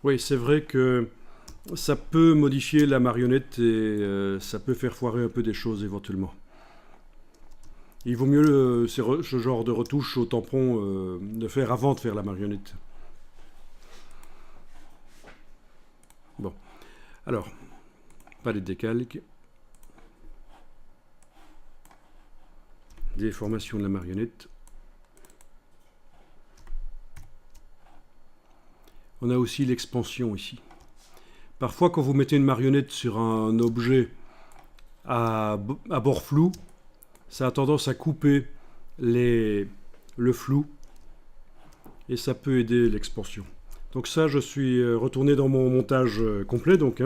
Oui, c'est vrai que ça peut modifier la marionnette et ça peut faire foirer un peu des choses éventuellement. Il vaut mieux ce genre de retouche au tampon de faire avant de faire la marionnette. Bon, alors, palette décalque. Déformation de la marionnette. On a aussi l'expansion ici. Parfois, quand vous mettez une marionnette sur un objet à bord flou, ça a tendance à couper le flou et ça peut aider l'expansion. Donc ça, je suis retourné dans mon montage complet. Donc,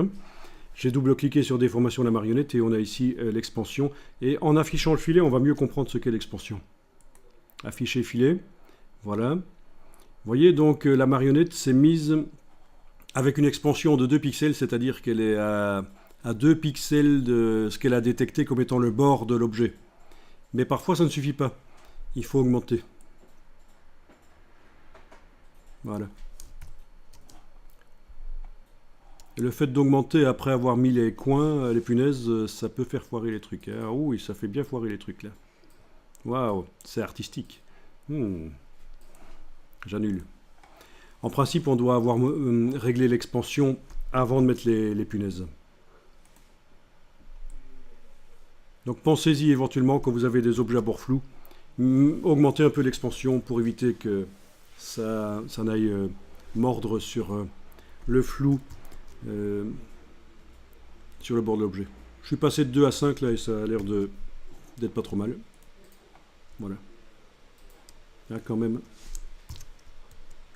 j'ai double-cliqué sur déformation de la marionnette et on a ici l'expansion. Et en affichant le filet, on va mieux comprendre ce qu'est l'expansion. Afficher filet, voilà. Vous voyez, donc la marionnette s'est mise avec une expansion de 2 pixels, c'est-à-dire qu'elle est à 2 pixels de ce qu'elle a détecté comme étant le bord de l'objet. Mais parfois, ça ne suffit pas. Il faut augmenter. Voilà. Et le fait d'augmenter après avoir mis les coins, les punaises, ça peut faire foirer les trucs. Ah oui, ça fait bien foirer les trucs là. Waouh, c'est artistique. J'annule. En principe, on doit avoir réglé l'expansion avant de mettre les punaises. Donc pensez-y éventuellement quand vous avez des objets à bord flou. Augmentez un peu l'expansion pour éviter que ça n'aille mordre sur le flou sur le bord de l'objet. Je suis passé de 2 à 5 là et ça a l'air d'être pas trop mal. Voilà. Là quand même,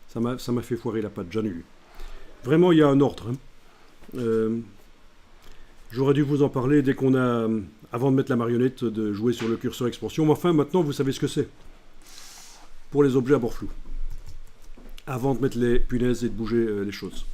ça m'a fait foirer la pâte, j'annule. Vraiment, il y a un ordre. J'aurais dû vous en parler dès qu'on a, avant de mettre la marionnette, de jouer sur le curseur expansion. Mais enfin, maintenant, vous savez ce que c'est. Pour les objets à bord flou. Avant de mettre les punaises et de bouger les choses.